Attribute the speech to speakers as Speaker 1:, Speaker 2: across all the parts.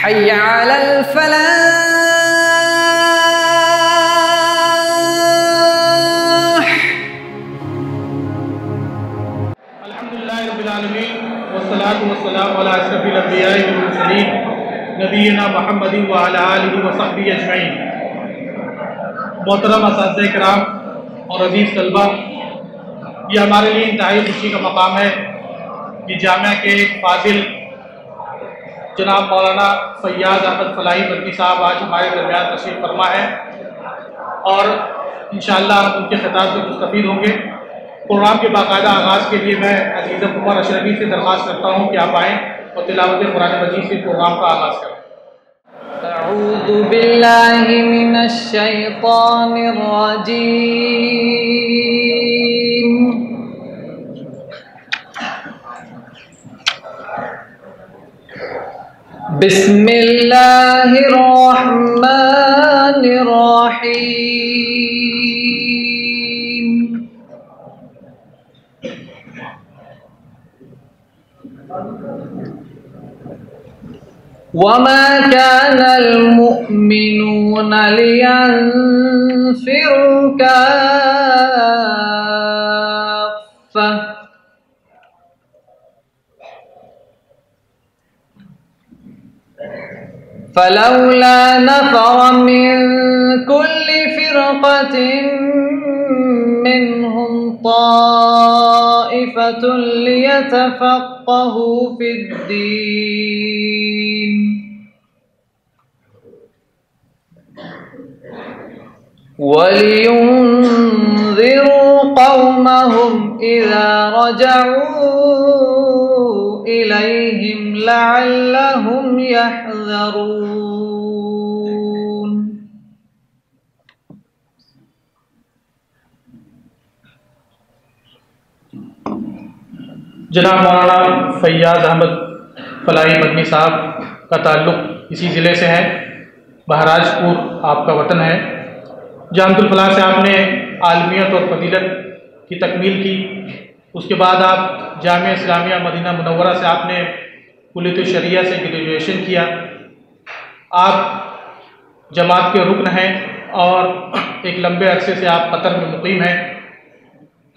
Speaker 1: حي على الفلاح.
Speaker 2: الحمد للہ رب العالمین والصلاة والسلام علی اشرف الانبیاء والمرسلین نبینا محمد وعلی آلہ وصحبہ اجمعین. محترم اساتذہ کرام اور عزیز طلبہ، یہ ہمارے لیے انتہائی خوشی کا مقام ہے کہ جامعہ کے ایک فاضل جناب مولانا فیاض احمد فلاحی مدنی صاحب آج ہمارے درمیان تشریف فرما ہے اور انشاءاللہ ہم ان کے خطاب سے مستفید ہوں گے. پروگرام کے باقاعدہ آغاز کے لیے میں عزیزم عمر اشرفی سے درخواست کرتا ہوں کہ آپ آئیں اور تلاوت قرآن مجید سے پروگرام کا آغاز کریں.
Speaker 1: اعوذ باللہ من الشیطان الرجیم. بسم اللہ الرحمن الرحیم. وما كان المؤمنون لينفروا كافة فلولا نفر من كل فرقة منهم طائفة ليتفقهوا في الدين ولينذروا قومهم إذا رجعوا إليهم لعلهم يحذرون.
Speaker 2: جناب مولانا فیاض احمد فلاحی مدنی صاحب کا تعلق اسی ضلع سے ہے. بہراج پور آپ کا وطن ہے. جامعۃ الفلاح سے آپ نے عالمیت اور فضیلت کی تکمیل کی. اس کے بعد آپ جامعہ اسلامیہ مدینہ منورہ سے آپ نے کلیۃ الشریعہ سے گریجویشن کیا. آپ جماعت کے رکن ہیں اور ایک لمبے عرصے سے آپ قطر میں مقیم ہیں.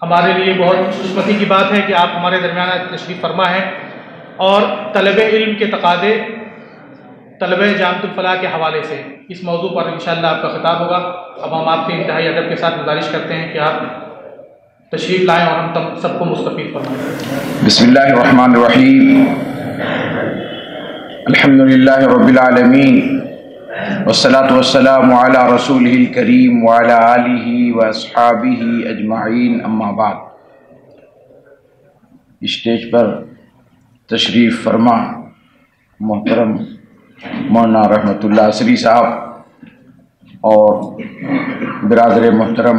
Speaker 2: ہمارے لیے بہت خوشقسمتی کی بات ہے کہ آپ ہمارے درمیان تشریف فرما ہیں اور طلب علم کے تقاضے طلبہ جامعۃ الفلاح کے حوالے سے اس موضوع پر انشاءاللہ آپ کا خطاب ہوگا. اب ہم آپ سے انتہائی ادب کے ساتھ گزارش کرتے ہیں کہ آپ تشریف لائیں اور ہم سب کو مستفید فرمائیں.
Speaker 3: بسم اللہ الرحمن الرحیم. الحمد للہ رب العالمین والصلاة والسلام علی رسولہ الکریم وعلی آلہ واصحابہ اجمعین. اما بعد. اسٹیج پر تشریف فرما محترم مولانا رحمت اللہ عصری صاحب اور برادر محترم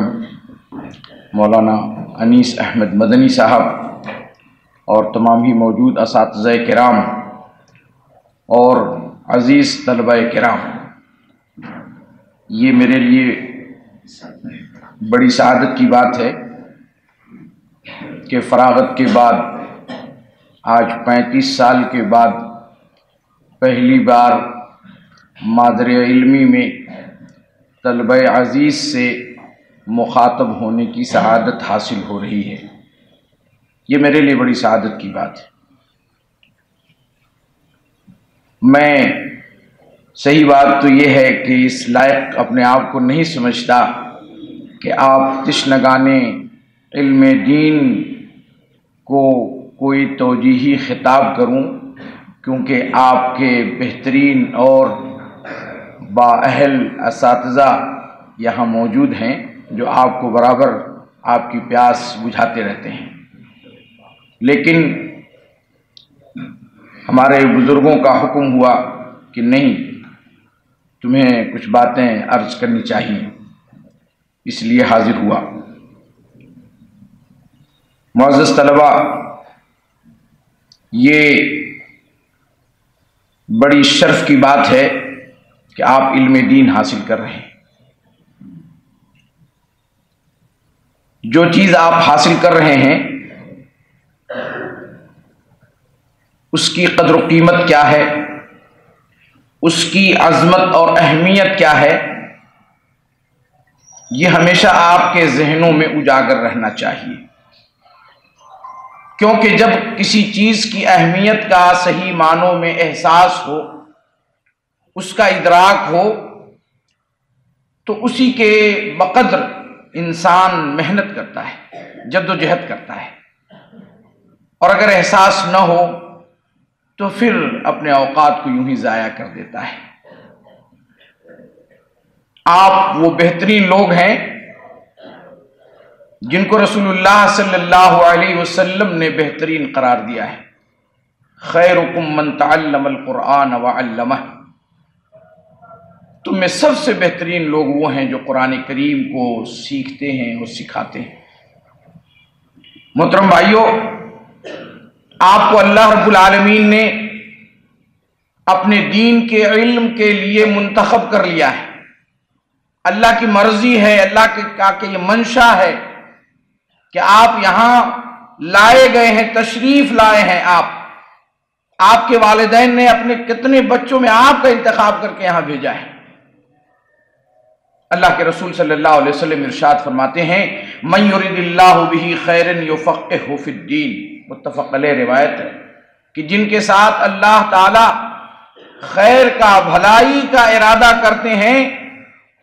Speaker 3: مولانا انیس احمد مدنی صاحب اور تمام ہی موجود اساتذہ کرام اور عزیز طلبہ کرام، یہ میرے لیے بڑی سعادت کی بات ہے کہ فراغت کے بعد آج 35 سال کے بعد پہلی بار مادر علمی میں طلبہ عزیز سے مخاطب ہونے کی سعادت حاصل ہو رہی ہے. یہ میرے لیے بڑی سعادت کی بات ہے. میں صحیح بات تو یہ ہے کہ اس لائق اپنے آپ کو نہیں سمجھتا کہ آپ تشنگان علم دین کو کوئی توجیہی خطاب کروں، کیونکہ آپ کے بہترین اور بااہل اساتذہ یہاں موجود ہیں جو آپ کو برابر آپ کی پیاس بجھاتے رہتے ہیں. لیکن ہمارے بزرگوں کا حکم ہوا کہ نہیں، تمہیں کچھ باتیں عرض کرنی چاہیے، اس لیے حاضر ہوا. معزز طلبہ، یہ بڑی شرف کی بات ہے کہ آپ علم دین حاصل کر رہے ہیں. جو چیز آپ حاصل کر رہے ہیں اس کی قدر و قیمت کیا ہے، اس کی عظمت اور اہمیت کیا ہے، یہ ہمیشہ آپ کے ذہنوں میں اجاگر رہنا چاہیے، کیونکہ جب کسی چیز کی اہمیت کا صحیح معنوں میں احساس ہو، اس کا ادراک ہو، تو اسی کے بقدر انسان محنت کرتا ہے، جدوجہد کرتا ہے، اور اگر احساس نہ ہو تو پھر اپنے اوقات کو یوں ہی ضائع کر دیتا ہے۔ آپ وہ بہترین لوگ ہیں جن کو رسول اللہ صلی اللہ علیہ وسلم نے بہترین قرار دیا ہے، خیرکم من تعلم القرآن وعلمہ۔ تم میں سب سے بہترین لوگ وہ ہیں جو قرآن کریم کو سیکھتے ہیں اور سکھاتے ہیں۔ محترم بھائیو، آپ کو اللہ رب العالمین نے اپنے دین کے علم کے لیے منتخب کر لیا ہے۔ اللہ کی مرضی ہے، اللہ کا یہ منشا ہے کہ آپ یہاں لائے گئے ہیں، تشریف لائے ہیں۔ آپ کے والدین نے اپنے کتنے بچوں میں آپ کا انتخاب کر کے یہاں بھیجا ہے۔ اللہ کے رسول صلی اللہ علیہ وسلم ارشاد فرماتے ہیں، من یرید اللہ بہ خیرا یفقہہ فی الدین، متفق علیہ روایت ہے کہ جن کے ساتھ اللہ تعالی خیر کا، بھلائی کا ارادہ کرتے ہیں،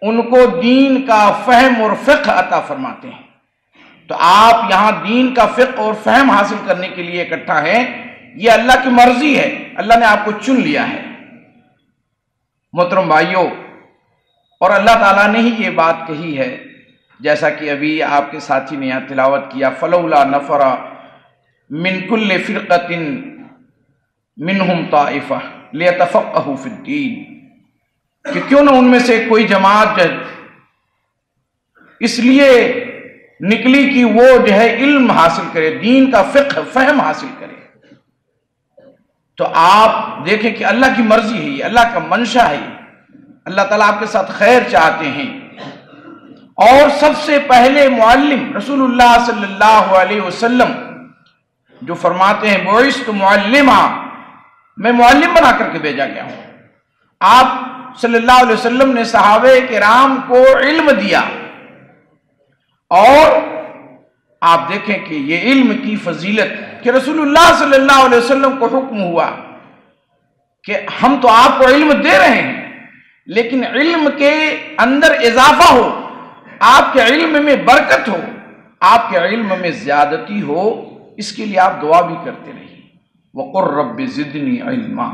Speaker 3: ان کو دین کا فہم اور فقہ عطا فرماتے ہیں۔ تو آپ یہاں دین کا فقہ اور فہم حاصل کرنے کے لیے اکٹھا ہیں، یہ اللہ کی مرضی ہے، اللہ نے آپ کو چن لیا ہے۔ محترم بھائیوں، اور اللہ تعالیٰ نے ہی یہ بات کہی ہے، جیسا کہ ابھی آپ کے ساتھی نے یہاں تلاوت کیا، فلولا نفر من کل فرقۃ منہم طائفہ لیتفقہوا فی الدین، کہ کیوں نہ ان میں سے کوئی جماعت اس لیے نکلی کہ وہ جو ہے علم حاصل کرے، دین کا فقہ فہم حاصل کرے۔ تو آپ دیکھیں کہ اللہ کی مرضی ہے، یہ اللہ کا منشا ہے، اللہ تعالیٰ آپ کے ساتھ خیر چاہتے ہیں۔ اور سب سے پہلے معلم رسول اللہ صلی اللہ علیہ وسلم جو فرماتے ہیں بعثت معلما، میں معلم بنا کر کے بھیجا گیا ہوں۔ آپ صلی اللہ علیہ وسلم نے صحابہ کرام کو علم دیا، اور آپ دیکھیں کہ یہ علم کی فضیلت کہ رسول اللہ صلی اللہ علیہ وسلم کو حکم ہوا کہ ہم تو آپ کو علم دے رہے ہیں، لیکن علم کے اندر اضافہ ہو، آپ کے علم میں برکت ہو، آپ کے علم میں زیادتی ہو، اس کے لیے آپ دعا بھی کرتے رہیے۔ وَقُلْ رَبِّ زِدْنِي عِلْمًا،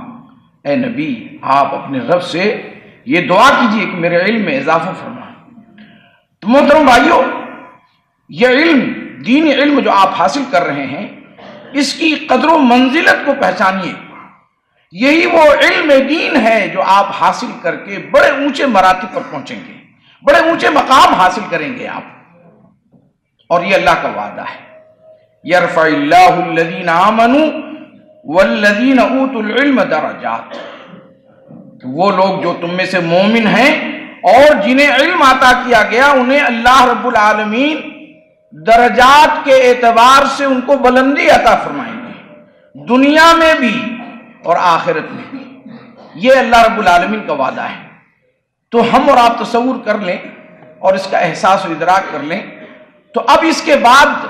Speaker 3: اے نبی آپ اپنے رب سے یہ دعا کیجئے کہ میرے علم میں اضافہ فرما۔ تو محترم بھائیو، یہ علم، دینی علم جو آپ حاصل کر رہے ہیں، اس کی قدر و منزلت کو پہچانیے۔ یہی وہ علم دین ہے جو آپ حاصل کر کے بڑے اونچے مراتب پر پہنچیں گے، بڑے اونچے مقام حاصل کریں گے آپ، اور یہ اللہ کا وعدہ ہے۔ یرفع اللہ الذین آمنوا والذین اوتوا العلم درجات، وہ لوگ جو تم میں سے مومن ہیں اور جنہیں علم عطا کیا گیا، انہیں اللہ رب العالمین درجات کے اعتبار سے ان کو بلندی عطا فرمائیں گے، دنیا میں بھی اور آخرت میں بھی۔ یہ اللہ رب العالمین کا وعدہ ہے۔ تو ہم اور آپ تصور کر لیں اور اس کا احساس و ادراک کر لیں، تو اب اس کے بعد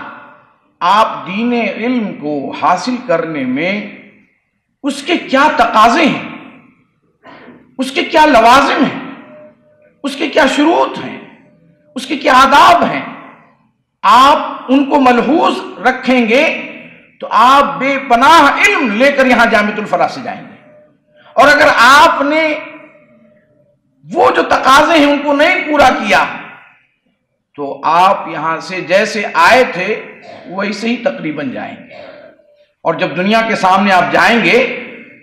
Speaker 3: آپ دین علم کو حاصل کرنے میں اس کے کیا تقاضے ہیں، اس کے کیا لوازم ہیں، اس کے کیا شروط ہیں، اس کے کیا آداب ہیں، آپ ان کو ملحوظ رکھیں گے تو آپ بے پناہ علم لے کر یہاں جامعۃ الفلاح سے جائیں گے۔ اور اگر آپ نے وہ جو تقاضے ہیں ان کو نہیں پورا کیا تو آپ یہاں سے جیسے آئے تھے ویسے ہی تقریباً جائیں گے، اور جب دنیا کے سامنے آپ جائیں گے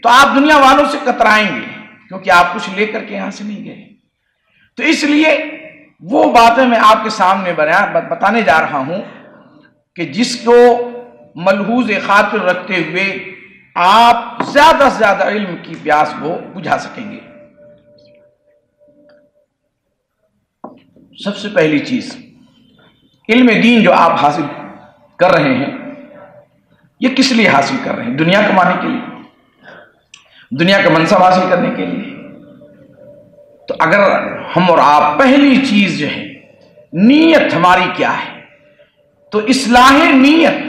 Speaker 3: تو آپ دنیا والوں سے کترائیں گے، کیونکہ آپ کچھ لے کر کے یہاں سے نہیں گئے۔ تو اس لیے وہ باتیں میں آپ کے سامنے بتانے جا رہا ہوں کہ جس کو ملحوظ خاطر رکھتے ہوئے آپ زیادہ سے زیادہ علم کی پیاس کو بجھا سکیں گے۔ سب سے پہلی چیز، علم دین جو آپ حاصل کر رہے ہیں، یہ کس لیے حاصل کر رہے ہیں؟ دنیا کمانے کے لیے، دنیا کا منصب حاصل کرنے کے لیے؟ تو اگر ہم اور آپ پہلی چیز جو ہے نیت ہماری کیا ہے، تو اصلاح نیت،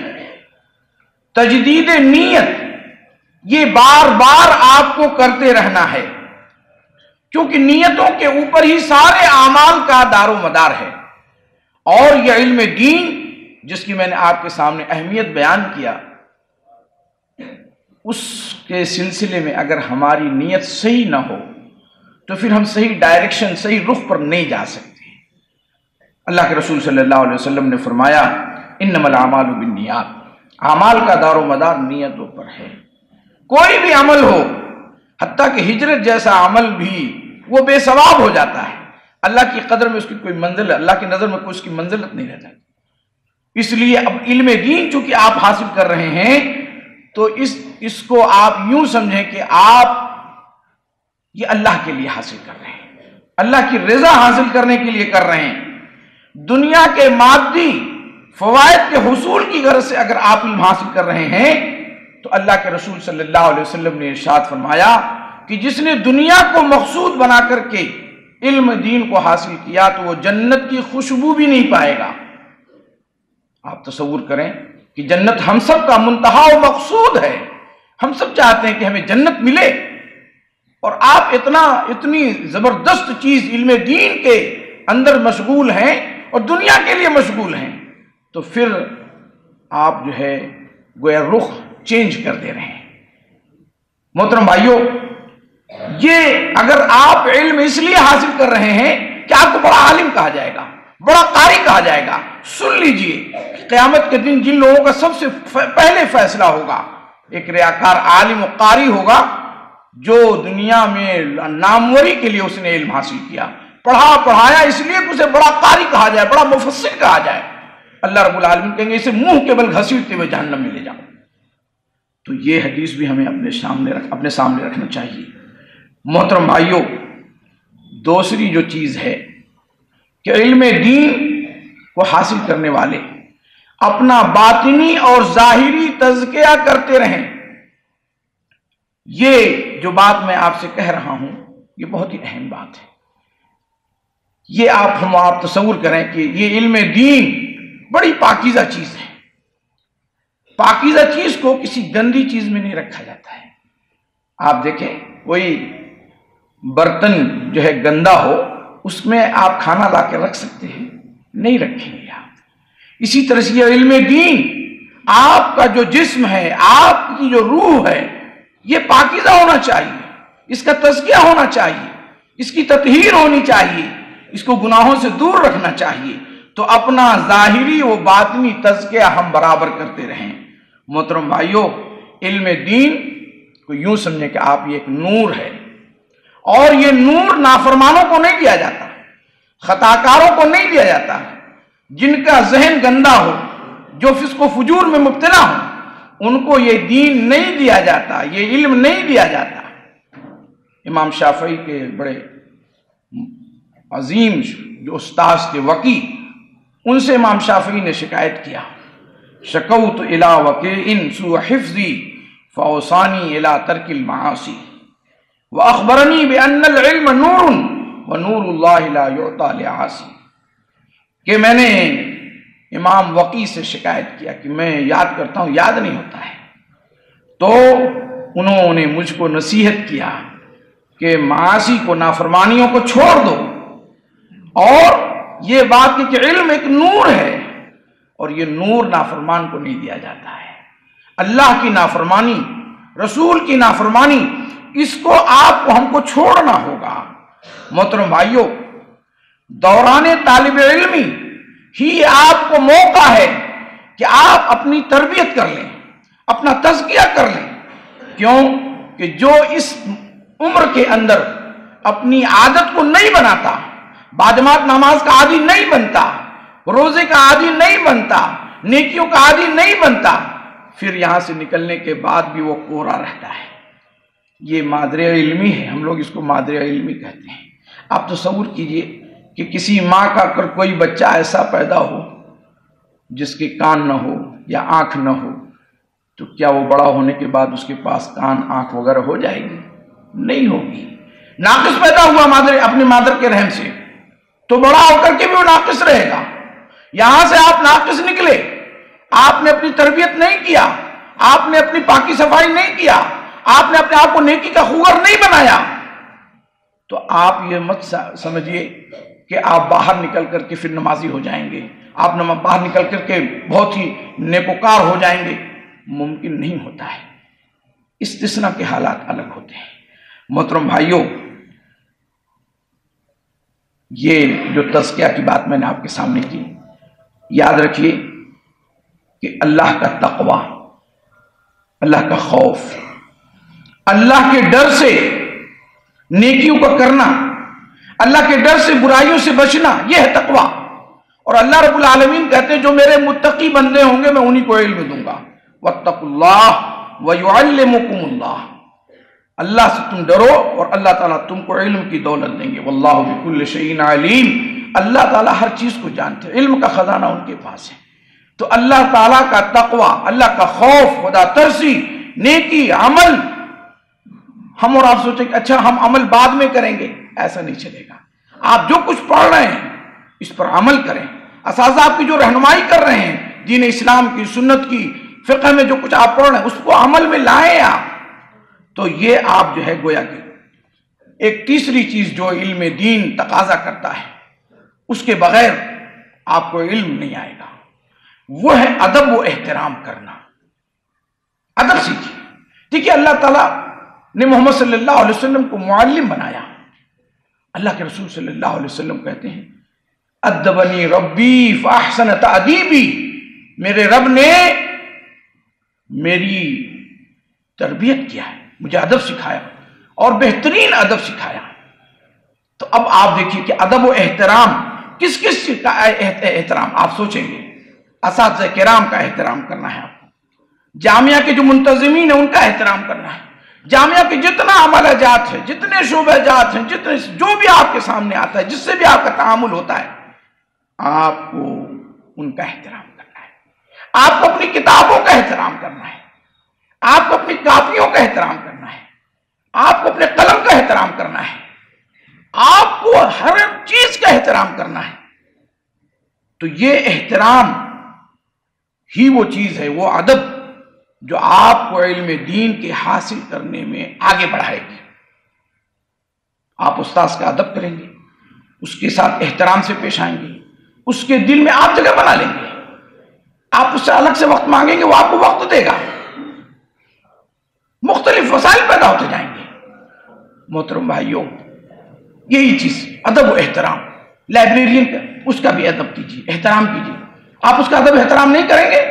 Speaker 3: تجدید نیت، یہ بار بار آپ کو کرتے رہنا ہے، کیونکہ نیتوں کے اوپر ہی سارے اعمال کا دار و مدار ہے۔ اور یہ علم دین جس کی میں نے آپ کے سامنے اہمیت بیان کیا، اس کے سلسلے میں اگر ہماری نیت صحیح نہ ہو تو پھر ہم صحیح ڈائریکشن، صحیح رخ پر نہیں جا سکتے۔ اللہ کے رسول صلی اللہ علیہ وسلم نے فرمایا انما الاعمال بالنیات، اعمال کا دار و مدار نیتوں پر ہے۔ کوئی بھی عمل ہو، حتیٰ کہ ہجرت جیسا عمل بھی، وہ بے ثواب ہو جاتا ہے، اللہ کی قدر میں اس کی کوئی منزل، اللہ کی نظر میں کوئی اس کی منزلت نہیں رہ جاتی۔ اس لیے اب علم دین چونکہ آپ حاصل کر رہے ہیں تو اس کو آپ یوں سمجھیں کہ آپ یہ اللہ کے لیے حاصل کر رہے ہیں، اللہ کی رضا حاصل کرنے کے لیے کر رہے ہیں۔ دنیا کے مادی فوائد کے حصول کی غرض سے اگر آپ علم حاصل کر رہے ہیں تو اللہ کے رسول صلی اللہ علیہ وسلم نے ارشاد فرمایا کہ جس نے دنیا کو مقصود بنا کر کے علم دین کو حاصل کیا تو وہ جنت کی خوشبو بھی نہیں پائے گا۔ آپ تصور کریں کہ جنت ہم سب کا منتہا و مقصود ہے، ہم سب چاہتے ہیں کہ ہمیں جنت ملے، اور آپ اتنی زبردست چیز علم دین کے اندر مشغول ہیں اور دنیا کے لیے مشغول ہیں، تو پھر آپ جو ہے گویا رخ چینج کر دے رہے ہیں۔ محترم بھائیوں، یہ اگر آپ علم اس لیے حاصل کر رہے ہیں کہ آپ کو بڑا عالم کہا جائے گا، بڑا قاری کہا جائے گا، سن لیجئے قیامت کے دن جن لوگوں کا سب سے پہلے فیصلہ ہوگا، ایک ریاکار عالم و قاری ہوگا جو دنیا میں ناموری کے لیے اس نے علم حاصل کیا، پڑھایا اس لیے کہ اسے بڑا قاری کہا جائے، بڑا مفسر کہا جائے۔ اللہ رب العالمین کہیں گے اسے منہ کے بل گھسیٹتے ہوئے جہنم میں لے جاؤ۔ تو یہ حدیث بھی ہمیں اپنے سامنے رکھنا چاہیے۔ محترم بھائیوں، دوسری جو چیز ہے کہ علم دین کو حاصل کرنے والے اپنا باطنی اور ظاہری تزکیہ کرتے رہیں۔ یہ جو بات میں آپ سے کہہ رہا ہوں یہ بہت ہی اہم بات ہے۔ یہ آپ تصور کریں کہ یہ علم دین بڑی پاکیزہ چیز ہے۔ پاکیزہ چیز کو کسی گندی چیز میں نہیں رکھا جاتا ہے۔ آپ دیکھیں کوئی برتن جو ہے گندا ہو اس میں آپ کھانا لا کے رکھ سکتے ہیں؟ نہیں رکھیں گے آپ۔ اسی طرح سے یہ علم دین، آپ کا جو جسم ہے، آپ کی جو روح ہے، یہ پاکیزہ ہونا چاہیے، اس کا تزکیہ ہونا چاہیے، اس کی تطہیر ہونی چاہیے، اس کو گناہوں سے دور رکھنا چاہیے، تو اپنا ظاہری و باطنی تزکیہ ہم برابر کرتے رہیں۔ محترم بھائیوں، علم دین کو یوں سمجھیں کہ آپ یہ ایک نور ہے، اور یہ نور نافرمانوں کو نہیں دیا جاتا، خطاکاروں کو نہیں دیا جاتا، جن کا ذہن گندا ہو، جو فسق و فجور میں مبتلا ہو، ان کو یہ دین نہیں دیا جاتا، یہ علم نہیں دیا جاتا۔ امام شافعی کے بڑے عظیم جو استاذ تھے وقی، ان سے امام شافعی نے شکایت کیا، شکوت الی وکیع سوء حفظی فاوصانی الی ترک المعاصی واخبرنی بان العلم نور ونور اللہ لا یعطی لعاصی، کہ میں نے امام وقی سے شکایت کیا کہ میں یاد کرتا ہوں یاد نہیں ہوتا ہے، تو انہوں نے مجھ کو نصیحت کیا کہ معاصی کو، نافرمانیوں کو چھوڑ دو، اور یہ بات کہ علم ایک نور ہے، اور یہ نور نافرمان کو نہیں دیا جاتا ہے۔ اللہ کی نافرمانی، رسول کی نافرمانی، اس کو ہم کو چھوڑنا ہوگا۔ محترم بھائیوں، دوران طالب علمی ہی آپ کو موقع ہے کہ آپ اپنی تربیت کر لیں، اپنا تزکیہ کر لیں۔ کیوں کہ جو اس عمر کے اندر اپنی عادت کو نہیں بناتا، باجماعت نماز کا عادی نہیں بنتا، روزے کا عادی نہیں بنتا، نیکیوں کا عادی نہیں بنتا، پھر یہاں سے نکلنے کے بعد بھی وہ کوڑا رہتا ہے۔ یہ مادر علمی ہے، ہم لوگ اس کو مادر علمی کہتے ہیں۔ آپ تصور کیجئے کہ کسی ماں کا اگر کوئی بچہ ایسا پیدا ہو جس کے کان نہ ہو یا آنکھ نہ ہو، تو کیا وہ بڑا ہونے کے بعد اس کے پاس کان، آنکھ وغیرہ ہو جائے گی؟ نہیں ہوگی۔ ناقص پیدا ہوا اپنی مادر کے رحم سے تو بڑا ہو کر کے بھی وہ ناقص رہے گا. یہاں سے آپ ناقص نکلے, آپ نے اپنی تربیت نہیں کیا, آپ نے اپنی پاکی صفائی نہیں کیا, آپ نے اپنے آپ کو نیکی کا خوگر نہیں بنایا, تو آپ یہ مت سمجھیے کہ آپ باہر نکل کر کے پھر نمازی ہو جائیں گے, آپ باہر نکل کر کے بہت ہی نیکوکار ہو جائیں گے. ممکن نہیں ہوتا ہے, استثناء کے حالات الگ ہوتے ہیں. محترم بھائیوں, یہ جو تزکیہ کی بات میں نے آپ کے سامنے کی, یاد رکھیے کہ اللہ کا تقوی, اللہ کا خوف, اللہ کے ڈر سے نیکیوں کا کرنا, اللہ کے ڈر سے برائیوں سے بچنا, یہ ہے تقوی. اور اللہ رب العالمین کہتے ہیں جو میرے متقی بندے ہوں گے میں انہی کو علم دوں گا. واتقوا اللہ ویعلمکم اللہ, اللہ سے تم ڈرو اور اللہ تعالیٰ تم کو علم کی دولت دیں گے. واللہ بکل شیء علیم, اللہ تعالیٰ ہر چیز کو جانتے ہیں, علم کا خزانہ ان کے پاس ہے. تو اللہ تعالیٰ کا تقوی, اللہ کا خوف, خدا ترسی, نیکی, عمل, ہم اور آپ سوچیں کہ اچھا ہم عمل بعد میں کریں گے, ایسا نہیں چلے گا. آپ جو کچھ پڑھ رہے ہیں اس پر عمل کریں. اساتذہ آپ کی جو رہنمائی کر رہے ہیں دین اسلام کی, سنت کی, فقہ میں جو کچھ آپ پڑھ رہے ہیں اس کو عمل میں لائیں آپ, تو یہ آپ جو ہے گویا کہ ایک تیسری چیز جو علم دین تقاضا کرتا ہے, اس کے بغیر آپ کو علم نہیں آئے گا, وہ ہے ادب و احترام کرنا. ادب سیکھیے. دیکھیے اللہ تعالیٰ نے محمد صلی اللہ علیہ وسلم کو معلم بنایا. اللہ کے رسول صلی اللہ علیہ وسلم کہتے ہیں ادبنی ربی فاحسن تأدیبی, میرے رب نے میری تربیت کیا ہے, مجھے ادب سکھایا اور بہترین ادب سکھایا. تو اب آپ دیکھیے کہ ادب و احترام کس کس کا احترام آپ سوچیں گے. اساتذہ کرام کا احترام کرنا ہے آپ کو, جامعہ کے جو منتظمین ہیں ان کا احترام کرنا ہے, جامعہ کے جتنا عملہ جات ہے, جتنے شعبہ جات ہیں, جتنے جو بھی آپ کے سامنے آتا ہے, جس سے بھی آپ کا تعامل ہوتا ہے, آپ کو ان کا احترام کرنا ہے. آپ کو اپنی کتابوں کا احترام کرنا ہے, آپ کو اپنی کاپیوں کا احترام کرنا ہے, آپ کو اپنے قلم کا احترام کرنا ہے, آپ کو ہر چیز کا احترام کرنا ہے. تو یہ احترام ہی وہ چیز ہے, وہ ادب جو آپ کو علم دین کے حاصل کرنے میں آگے بڑھائے گی. آپ استاذ کا ادب کریں گے, اس کے ساتھ احترام سے پیش آئیں گے, اس کے دل میں آپ جگہ بنا لیں گے, آپ اس سے الگ سے وقت مانگیں گے, وہ آپ کو وقت دے گا, مختلف وسائل پیدا ہوتے جائیں گے. محترم بھائیوں, یہی چیز ادب و احترام. لائبریرین کا اس کا بھی ادب کیجیے, احترام کیجیے. آپ اس کا ادب احترام نہیں کریں گے,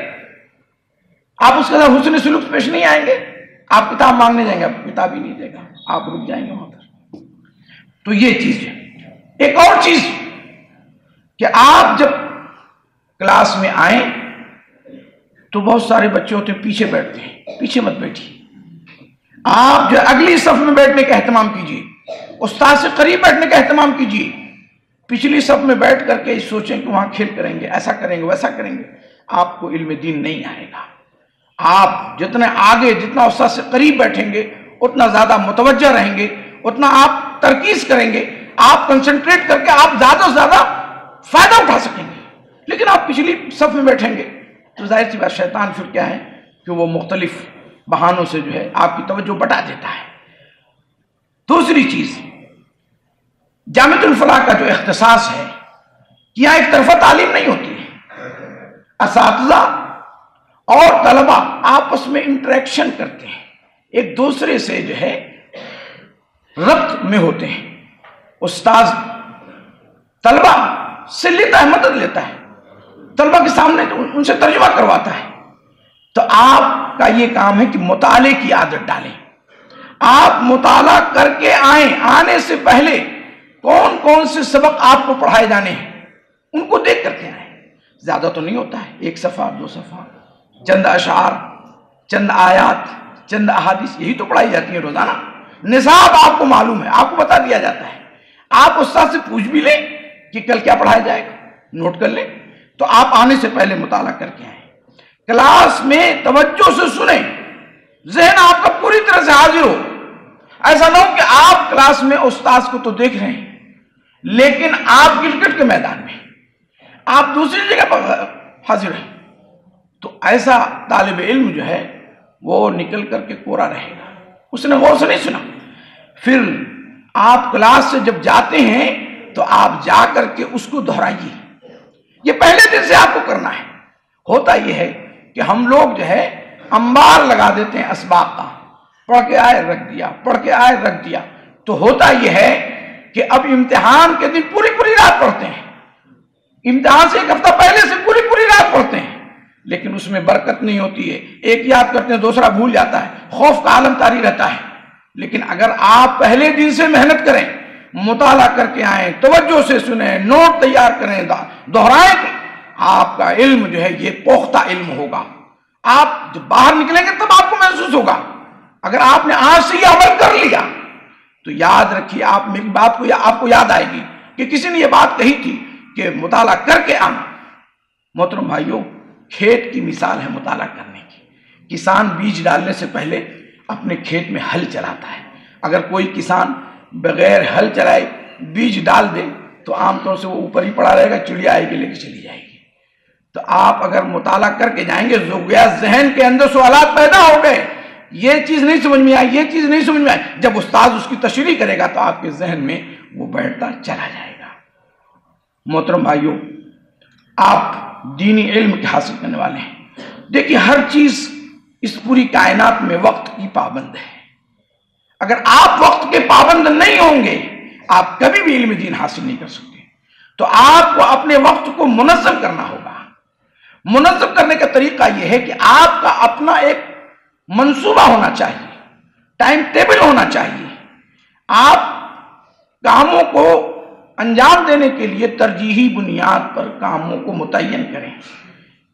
Speaker 3: آپ اس کے ساتھ حسن سلوک پیش نہیں آئیں گے, آپ کتاب مانگنے جائیں گے, آپ کتاب ہی نہیں دے گا, آپ رک جائیں گے وہاں پر. تو یہ چیز ہے. ایک اور چیز کہ آپ جب کلاس میں آئیں تو بہت سارے بچے ہوتے ہیں پیچھے بیٹھتے ہیں, پیچھے مت بیٹھیے. آپ جو اگلی صف میں بیٹھنے کا اہتمام کیجیے, استاد سے قریب بیٹھنے کا اہتمام کیجیے. پچھلی صف میں بیٹھ کر کے سوچیں کہ وہاں کھیل کریں گے, ایسا کریں گے, ویسا کریں گے, آپ کو علم دین نہیں آئے گا. آپ جتنے آگے, جتنا استاد سے قریب بیٹھیں گے اتنا زیادہ متوجہ رہیں گے, اتنا آپ ترکیز کریں گے, آپ کنسنٹریٹ کر کے آپ زیادہ سے زیادہ فائدہ اٹھا سکیں گے. لیکن آپ پچھلی صف میں بیٹھیں گے تو ظاہر سی بات شیطان پھر کیا ہے کہ وہ مختلف بہانوں سے جو ہے آپ کی توجہ بٹا دیتا ہے. دوسری چیز, جامعۃ الفلاح کا جو اختصاص ہے, یہاں ایک طرفہ تعلیم نہیں ہوتی ہے. اساتذہ اور طلبہ آپس میں انٹریکشن کرتے ہیں, ایک دوسرے سے جو ہے ربط میں ہوتے ہیں. استاذ طلبہ سے لیتا ہے, مدد لیتا ہے, طلبہ کے سامنے ان سے ترجمہ کرواتا ہے. تو آپ کا یہ کام ہے کہ مطالعے کی عادت ڈالیں. آپ مطالعہ کر کے آئیں, آنے سے پہلے کون کون سے سبق آپ کو پڑھائے جانے ہیں ان کو دیکھ کر کے آئیں. زیادہ تو نہیں ہوتا ہے, 1 صفحہ 2 صفحہ, چند اشعار, چند آیات, چند احادیث, یہی تو پڑھائی جاتی ہیں روزانہ. نصاب آپ کو معلوم ہے, آپ کو بتا دیا جاتا ہے. آپ استاد سے پوچھ بھی لیں کہ کل کیا پڑھایا جائے گا, نوٹ کر لیں. تو آپ آنے سے پہلے مطالعہ کر کے آئیں, کلاس میں توجہ سے سنیں, ذہن آپ کا پوری طرح سے حاضر ہو. ایسا نہ ہو کہ آپ کلاس میں استاذ کو تو دیکھ رہے ہیں لیکن آپ کرکٹ کے میدان میں، آپ دوسری جگہ پر حاضر ہیں، تو ایسا طالب علم جو ہے وہ نکل کر کے کورا رہے گا، اس نے غور سے نہیں سنا۔ پھر آپ کلاس سے جب جاتے ہیں تو آپ جا کر کے اس کو دہرائیے، یہ پہلے دن سے آپ کو کرنا ہے۔ ہوتا یہ ہے کہ ہم لوگ جو ہے انبار لگا دیتے ہیں اسباق کا، پڑھ کے آئے رکھ دیا، پڑھ کے آئے رکھ دیا، تو ہوتا یہ ہے کہ اب امتحان کے دن پوری پوری رات پڑھتے ہیں، امتحان سے ایک ہفتہ پہلے سے پوری پوری رات پڑھتے ہیں، لیکن اس میں برکت نہیں ہوتی ہے، ایک یاد کرتے ہیں دوسرا بھول جاتا ہے، خوف کا عالم طاری رہتا ہے۔ لیکن اگر آپ پہلے دن سے محنت کریں، مطالعہ کر کے آئیں، توجہ سے سنیں، نوٹ تیار کریں، دہرائیں، آپ کا علم جو ہے یہ پختہ علم ہوگا۔ آپ جب باہر نکلیں گے تب آپ کو محسوس ہوگا۔ اگر آپ نے آج سے یہ عمل کر لیا تو یاد رکھیے، آپ میری بات کو آپ کو یاد آئے گی کہ کسی نے یہ بات کہی تھی کہ مطالعہ کر کے آنا۔ محترم بھائیوں، کھیت کی مثال ہے مطالعہ کرنے کی۔ کسان بیج ڈالنے سے پہلے اپنے کھیت میں ہل چلاتا ہے۔ اگر کوئی کسان بغیر ہل چلائے بیج ڈال دے تو عام طور سے وہ اوپر ہی پڑا رہے گا، چڑیا آئے گی لے کے چلی جائے گی۔ تو آپ اگر مطالعہ کر کے جائیں گے، جو گیا ذہن کے اندر سوالات پیدا ہو گئے، یہ چیز نہیں سمجھ میں آئی، یہ چیز نہیں سمجھ میں آئی، جب استاد اس کی تشریح کرے گا تو آپ کے ذہن میں وہ بیٹھتا چلا جائے گا۔ محترم بھائیوں، آپ دینی علم کے حاصل کرنے والے ہیں، دیکھیے ہر چیز اس پوری کائنات میں وقت کی پابند ہے۔ اگر آپ وقت کے پابند نہیں ہوں گے آپ کبھی بھی علم دین حاصل نہیں کر سکتے۔ تو آپ کو اپنے وقت کو منظم کرنا ہوگا۔ منظم کرنے کا طریقہ یہ ہے کہ آپ کا اپنا ایک منصوبہ ہونا چاہیے، ٹائم ٹیبل ہونا چاہیے۔ آپ کاموں کو انجام دینے کے لیے ترجیحی بنیاد پر کاموں کو متعین کریں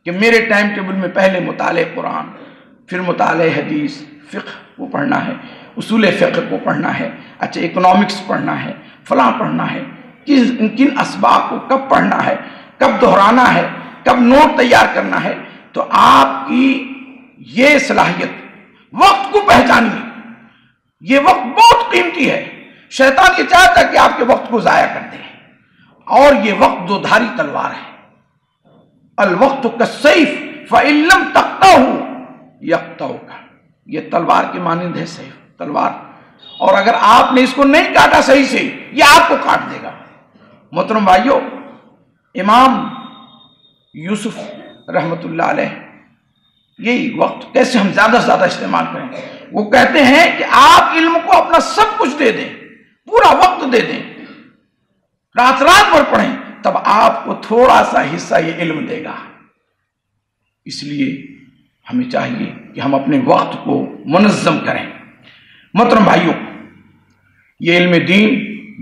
Speaker 3: کہ میرے ٹائم ٹیبل میں پہلے مطالعہ قرآن، پھر مطالعہ حدیث، فقہ کو پڑھنا ہے، اصول فقہ کو پڑھنا ہے، اچھا اکنامکس پڑھنا ہے، فلاں پڑھنا ہے، کن اسباق کو کب پڑھنا ہے، کب دہرانا ہے، کب نوٹ تیار کرنا ہے۔ تو آپ کی یہ صلاحیت، وقت کو پہچانیے، یہ وقت بہت قیمتی ہے۔ شیطان یہ چاہتا ہے کہ آپ کے وقت کو ضائع کر دیں، اور یہ وقت دو دھاری تلوار ہے۔ الوقت کالسیف فإن لم تقطعه یقطعک، یہ تلوار کے مانند ہے، سیف تلوار، اور اگر آپ نے اس کو نہیں کاٹا صحیح سے یہ آپ کو کاٹ دے گا۔ محترم بھائیوں، امام یوسف رحمت اللہ علیہ، یہی وقت کیسے ہم زیادہ سے زیادہ استعمال کریں، وہ کہتے ہیں کہ آپ علم کو اپنا سب کچھ دے دیں، پورا وقت دے دیں، رات رات بھر پڑھیں، تب آپ کو تھوڑا سا حصہ یہ علم دے گا۔ اس لیے ہمیں چاہیے کہ ہم اپنے وقت کو منظم کریں۔ محترم بھائیوں، یہ علم دین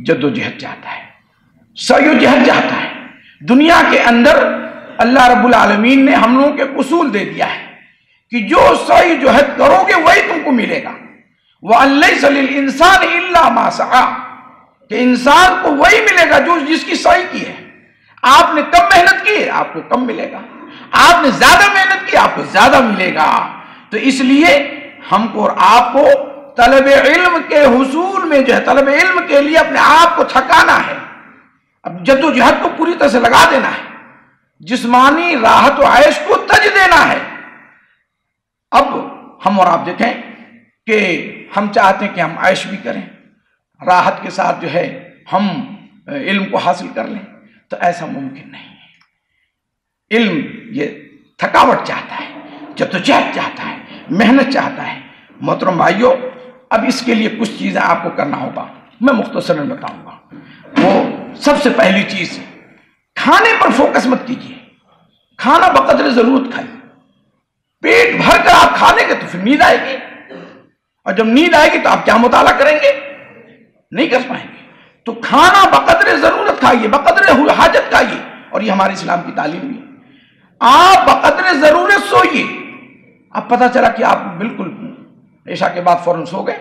Speaker 3: جد و جہد چاہتا ہے، سعی و جہد چاہتا ہے۔ دنیا کے اندر اللہ رب العالمین نے ہم لوگوں کے اصول دے دیا ہے کہ جو سعی جہد کرو گے وہی تم کو ملے گا۔ وَأَن لَيْسَ لِلْإِنسَانِ إِلَّا مَا سَعَىٰ، کہ انسان کو وہی ملے گا جو جس کی سعی کی ہے۔ آپ نے کم محنت کی ہے آپ کو کم ملے گا، آپ نے زیادہ محنت کی آپ کو زیادہ ملے گا۔ تو اس لیے ہم کو اور آپ کو طلب علم کے حصول میں جو ہے، طلب علم کے لیے اپنے آپ کو تھکانا ہے، اب جد و جہد کو پوری طرح سے لگا دینا ہے، جسمانی راحت و عیش کو تج دینا ہے۔ اب ہم اور آپ دیکھیں کہ ہم چاہتے ہیں کہ ہم عیش بھی کریں، راحت کے ساتھ جو ہے ہم علم کو حاصل کر لیں، تو ایسا ممکن نہیں ہے۔ علم یہ تھکاوٹ چاہتا ہے، جدوجہد چاہتا ہے، محنت چاہتا ہے۔ محترم بھائیوں، اب اس کے لیے کچھ چیزیں آپ کو کرنا ہوگا، میں مختصراً بتاؤں گا۔ وہ سب سے پہلی چیز، کھانے پر فوکس مت کیجیے، کھانا بقدر ضرورت کھائیے۔ پیٹ بھر کر آپ کھا لیں گے تو پھر نیند آئے گی، اور جب نیند آئے گی تو آپ کیا مطالعہ کریں گے؟ نہیں کر پائیں گے۔ تو کھانا بقدر ضرورت کھائیے، بقدر حاجت کھائیے، اور یہ ہمارے اسلام کی تعلیم بھی ہے۔ آپ بقدر ضرورت سوئیے۔ اب پتہ چلا کہ آپ بالکل عشاء کے بعد فوراً سو گئے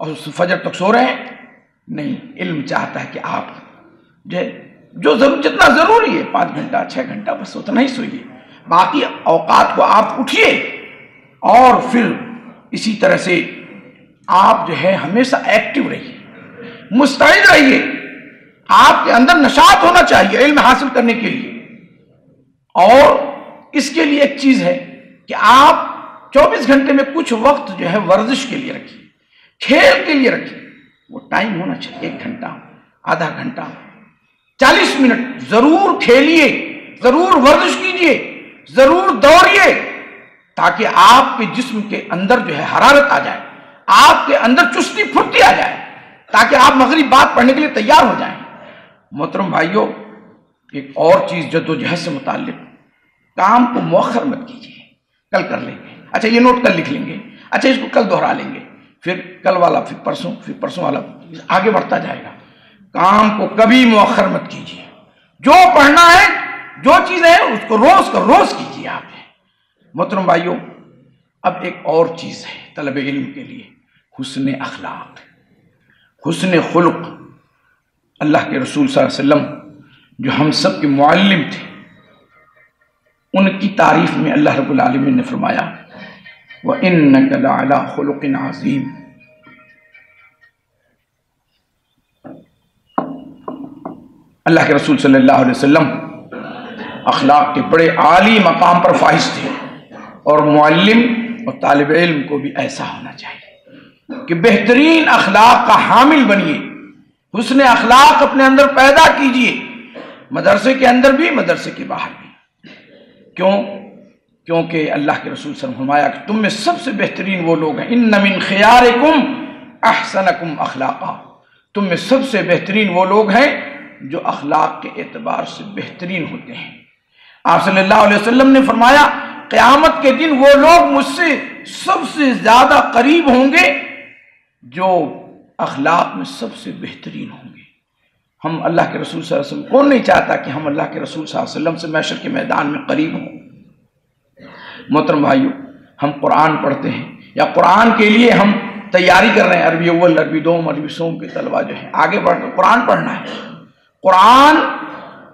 Speaker 3: اور فجر تک سو رہے ہیں، نہیں۔ علم چاہتا ہے کہ آپ جو جتنا ضروری ہے 5 گھنٹہ 6 گھنٹہ بس اتنا ہی سوئیے، باقی اوقات کو آپ اٹھیے اور پھر اسی طرح سے آپ جو ہے ہمیشہ ایکٹیو رہیے، مستعد رہیے، آپ کے اندر نشاط ہونا چاہیے علم حاصل کرنے کے لیے۔ اور اس کے لیے ایک چیز ہے کہ آپ 24 گھنٹے میں کچھ وقت جو ہے ورزش کے لیے رکھیے، کھیل کے لیے رکھیے۔ وہ ٹائم ہونا چاہیے 1 گھنٹہ، آدھا گھنٹہ، 40 منٹ ضرور کھیلیے، ضرور ورزش کیجیے، ضرور دوڑیے، تاکہ آپ کے جسم کے اندر جو ہے حرارت آ جائے، آپ کے اندر چستی پھرتی آ جائے، تاکہ آپ مغرب بعد پڑھنے کے لیے تیار ہو جائیں۔ محترم بھائیوں، ایک اور چیز جدوجہد سے متعلق، کام کو مؤخر مت کیجیے، کل کر لیں گے، اچھا یہ نوٹ کل لکھ لیں گے، اچھا اس کو کل دوہرا لیں گے، پھر کل والا، پھر پرسوں والا آگے بڑھتا جائے گا۔ کام کو کبھی مؤخر مت کیجیے، جو پڑھنا ہے، جو چیزیں ہیں اس کو روز کا روز کیجیے آپ۔ محترم بھائیوں، اب ایک اور چیز ہے طلب علم کے لیے، حسن اخلاق، حسن خلق۔ اللہ کے رسول صلی اللہ علیہ وسلم جو ہم سب کے معلم تھے، ان کی تعریف میں اللہ رب العالمین نے فرمایا وَإِنَّكَ لَعَلَىٰ خُلُقٍ عَظِيمٍ۔ اللہ کے رسول صلی اللہ علیہ وسلم اخلاق کے بڑے عالی مقام پر فائز تھے، اور معلم اور طالب علم کو بھی ایسا ہونا چاہیے کہ بہترین اخلاق کا حامل بنیے، حسن اخلاق اپنے اندر پیدا کیجیے، مدرسے کے اندر بھی، مدرسے کے باہر بھی۔ کیونکہ اللہ کے رسول صلی اللہ علیہ وسلم نے فرمایا کہ تم میں سب سے بہترین وہ لوگ ہیں، ان من خیارکم احسنکم اخلاقا، تم میں سب سے بہترین وہ لوگ ہیں جو اخلاق کے اعتبار سے بہترین ہوتے ہیں۔ آپ صلی اللہ علیہ وسلم نے فرمایا قیامت کے دن وہ لوگ مجھ سے سب سے زیادہ قریب ہوں گے جو اخلاق میں سب سے بہترین ہوں گے۔ ہم اللہ کے رسول صلی اللہ علیہ وسلم، کون نہیں چاہتا کہ ہم اللہ کے رسول صلی اللہ علیہ وسلم سے محشر کے میدان میں قریب ہوں۔ محترم بھائیو، ہم قرآن پڑھتے ہیں یا قرآن کے لیے ہم تیاری کر رہے ہیں، عربی اول، عربی دوم، عربی سوم کے طلبہ جو ہیں آگے بڑھ کر قرآن پڑھنا ہے۔ قرآن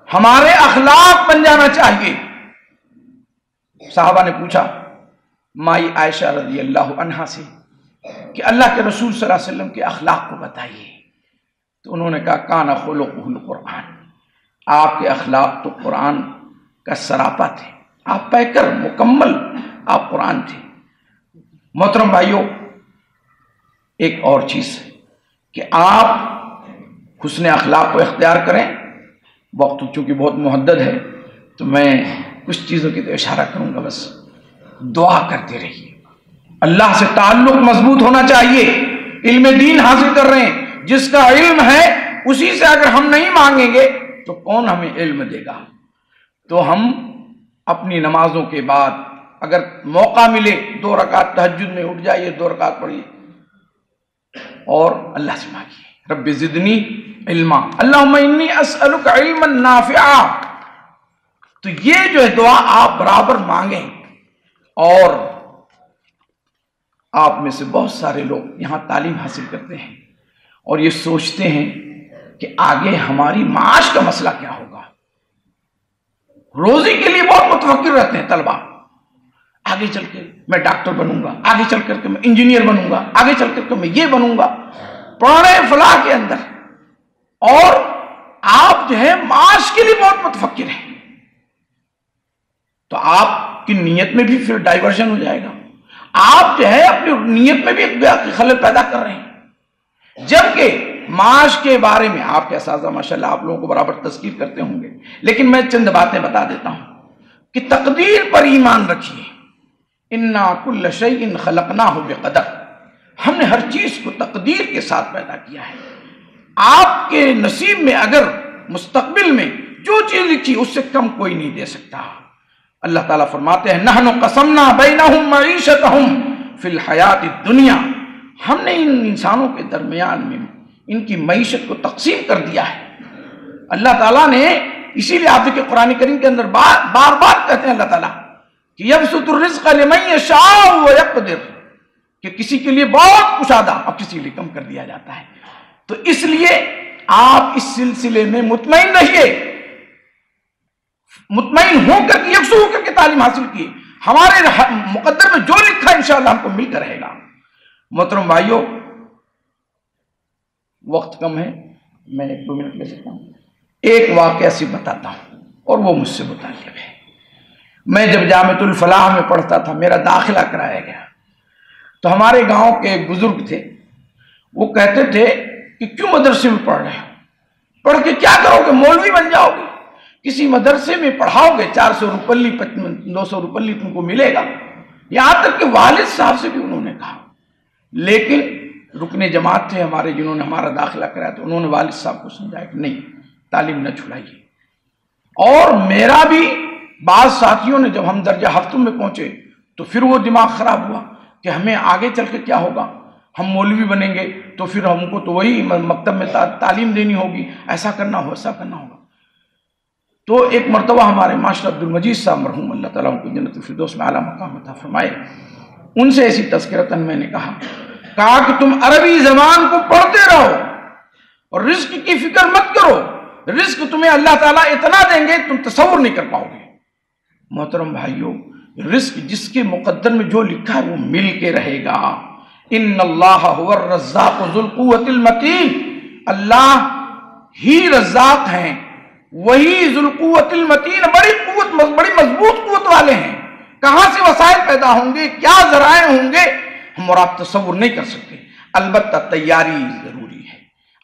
Speaker 3: ہمارے اخلاق بن جانا چاہیے۔ صحابہ نے پوچھا مائی عائشہ رضی اللہ عنہا سے کہ اللہ کے رسول صلی اللہ علیہ وسلم کے اخلاق کو بتائیے، تو انہوں نے کہا کان خلقہ القرآن، آپ کے اخلاق تو قرآن کا سراپا تھے، آپ پیکر مکمل آپ قرآن تھے۔ محترم بھائیوں، ایک اور چیز ہے کہ آپ حسن اخلاق کو اختیار کریں۔ وقت چونکہ بہت محدد ہے تو میں کچھ چیزوں کی تو اشارہ کروں گا، بس دعا کرتے رہیے، اللہ سے تعلق مضبوط ہونا چاہیے۔ علم دین حاصل کر رہے ہیں، جس کا علم ہے اسی سے اگر ہم نہیں مانگیں گے تو کون ہمیں علم دے گا؟ تو ہم اپنی نمازوں کے بعد اگر موقع ملے 2 رکعت تہجد میں اٹھ جائیے، 2 رکعت پڑھیے اور اللہ سے مانگیے رب زدنی علما، اللہم انی اسألک علما نافعا۔ تو یہ جو ہے دعا آپ برابر مانگیں۔ اور آپ میں سے بہت سارے لوگ یہاں تعلیم حاصل کرتے ہیں اور یہ سوچتے ہیں کہ آگے ہماری معاش کا مسئلہ کیا ہوگا، روزی کے لیے بہت متفکر رہتے ہیں طلبہ، آگے چل کے میں ڈاکٹر بنوں گا، آگے چل کر کے میں انجینئر بنوں گا، آگے چل کر کے میں یہ بنوں گا، پرانے فلاح کے اندر، اور آپ جو ہے معاش کے لیے بہت متفکر ہیں، تو آپ کی نیت میں بھی پھر ڈائیورژن ہو جائے گا، آپ جو ہے اپنی نیت میں بھی ایک خلل پیدا کر رہے ہیں۔ جبکہ معاش کے بارے میں آپ کے اساتذہ ماشاءاللہ آپ لوگوں کو برابر تذکیر کرتے ہوں گے، لیکن میں چند باتیں بتا دیتا ہوں کہ تقدیر پر ایمان رکھیے۔ انا کل شیء خلقناہ بقدر، ہم نے ہر چیز کو تقدیر کے ساتھ پیدا کیا ہے۔ آپ کے نصیب میں اگر مستقبل میں جو چیز لکھی اس سے کم کوئی نہیں دے سکتا۔ اللہ تعالیٰ فرماتے ہیں نحن قسمنا بینہم معیشتہم فی الحیات الدنیا، ہم نے ان انسانوں کے درمیان میں ان کی معیشت کو تقسیم کر دیا ہے۔ اللہ تعالیٰ نے اسی لیے آپ دیکھیں قرآن کریم کے اندر بار بار کہتے ہیں اللہ تعالیٰ کہ یبسط الرزق لمن یشاء ویقدر، کہ کسی کے لیے بہت کشادہ اور کسی کے لیے کم کر دیا جاتا ہے۔ تو اس لیے آپ اس سلسلے میں مطمئن رہیے، مطمئن ہو کر کے یکسو ہو کر کے تعلیم حاصل کی، ہمارے مقدر میں جو لکھا ہے انشاءاللہ ہم کو مل کر رہے گا۔ محترم بھائیوں، وقت کم ہے، میں 1-2 منٹ لے سکتا ہوں. ایک واقعہ سے بتاتا ہوں اور وہ مجھ سے متعلق ہے. میں جب جامعۃ الفلاح میں پڑھتا تھا، میرا داخلہ کرایا گیا، تو ہمارے گاؤں کے ایک بزرگ تھے. وہ کہتے تھے کہ کیوں مدرسے میں پڑھ رہے ہو، پڑھ کے کیا کرو گے، مولوی بن جاؤ گے، کسی مدرسے میں پڑھاؤ گے 400 روپلی 200 روپلی تم کو ملے گا. یہاں تک کہ والد صاحب سے بھی انہوں نے کہا. لیکن رکن جماعت تھے ہمارے جنہوں نے ہمارا داخلہ کرایا، تو انہوں نے والد صاحب کو سمجھایا کہ نہیں، تعلیم نہ چھڑائیے. اور میرا بھی بعض ساتھیوں نے جب ہم درجہ ہفتم میں پہنچے تو پھر وہ دماغ خراب ہوا کہ ہمیں آگے چل کے کیا ہوگا، ہم مولوی بنیں گے تو پھر ہم کو تو وہی مکتب میں تعلیم دینی ہوگی، ایسا کرنا ہو ایسا کرنا ہوگا. تو ایک مرتبہ ہمارے ماسٹر عبد المجید صاحب مرحوم، اللہ تعالیٰ ان کو جنت الفردوس میں اعلیٰ مقام عطا فرمائے، ان سے ایسی تذکرتاً میں نے کہا کہ تم عربی زبان کو پڑھتے رہو اور رزق کی فکر مت کرو، رزق تمہیں اللہ تعالیٰ اتنا دیں گے تم تصور نہیں کر پاؤ گے. محترم بھائیوں، رزق جس کے مقدر میں جو لکھا ہے وہ مل کے رہے گا. ان اللہ هو الرزاق ذو القوۃ المتین، اللہ ہی رزاق ہیں، وہی ذو القوۃ المتین، بڑی قوت، بڑی مضبوط قوت والے ہیں. کہاں سے وسائل پیدا ہوں گے، کیا ذرائع ہوں گے، ہم اور آپ تصور نہیں کر سکتے. البتہ تیاری ضروری ہے،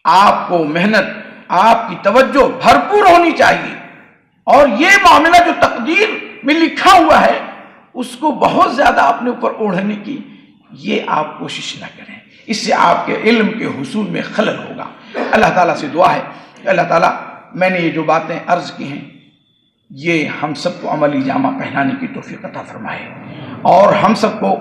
Speaker 3: آپ کو محنت، آپ کی توجہ بھرپور ہونی چاہیے. اور یہ معاملہ جو تقدیر میں لکھا ہوا ہے اس کو بہت زیادہ اپنے اوپر اوڑھنے کی یہ آپ کوشش نہ کریں، اس سے آپ کے علم کے حصول میں خلل ہوگا. اللہ تعالیٰ سے دعا ہے کہ اللہ تعالیٰ میں نے یہ جو باتیں عرض کی ہیں یہ ہم سب کو عملی جامہ پہنانے کی توفیق عطا فرمائے، اور ہم سب کو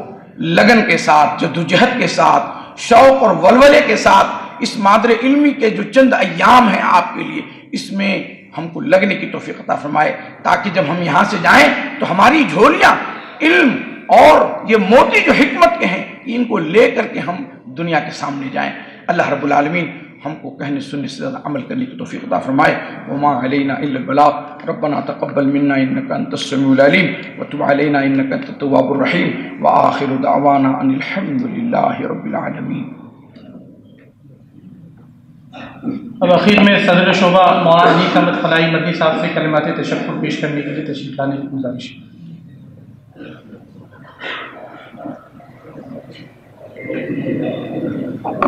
Speaker 3: لگن کے ساتھ، جدوجہد کے ساتھ، شوق اور ولولے کے ساتھ اس مادر علمی کے جو چند ایام ہیں آپ کے لیے، اس میں ہم کو لگنے کی توفیق عطا فرمائے، تاکہ جب ہم یہاں سے جائیں تو ہماری جھولیاں علم اور یہ موتی جو حکمت کے ہیں ان کو لے کر کے ہم دنیا کے سامنے جائیں. اللہ رب العالمین ہم کو کہنے سننے سے زیادہ عمل کرنے کی توفیق عطا فرمائے. وما علینا الا البلاغ. ربنا تقبل منا انك انت السميع العليم وتب علينا انك انت التواب الرحيم واخر دعوانا ان الحمد لله رب العالمين.
Speaker 2: اب اخیر میں صدر شعبہ مولانا انیس احمد فلاحی مدنی صاحب سے کلمات تشکر پیش کرنے کے لیے تشریف لانے کی گزارش.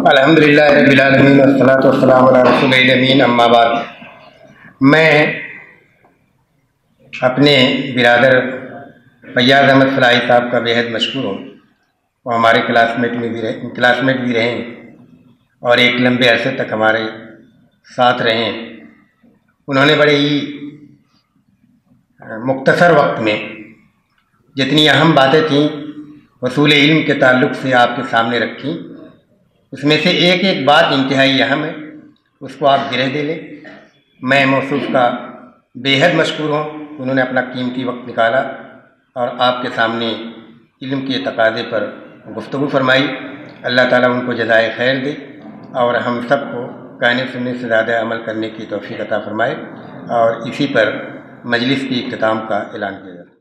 Speaker 4: الحمدللہ رب العالمین والصلاۃ والسلام علی رسول الامین، اما بعد. میں اپنے برادر فیاض احمد فلاحی صاحب کا بےحد مشکور ہوں. وہ ہمارے کلاسمیٹ بھی رہے اور ایک لمبے عرصے تک ہمارے ساتھ رہے ہیں. انہوں نے بڑے ہی مختصر وقت میں جتنی اہم باتیں تھیں حصول علم کے تعلق سے آپ کے سامنے رکھی. اس میں سے ایک ایک بات انتہائی اہم ہے، اس کو آپ گرہ دے لیں. میں موصوف کا بےحد مشکور ہوں، انہوں نے اپنا قیمتی وقت نکالا اور آپ کے سامنے علم کے تقاضے پر گفتگو فرمائی. اللہ تعالیٰ ان کو جزائے خیر دے اور ہم سب کو کہنے سننے سے زیادہ عمل کرنے کی توفیق عطا فرمائے. اور اسی پر مجلس کی اختتام کا اعلان کیا جاتا ہے.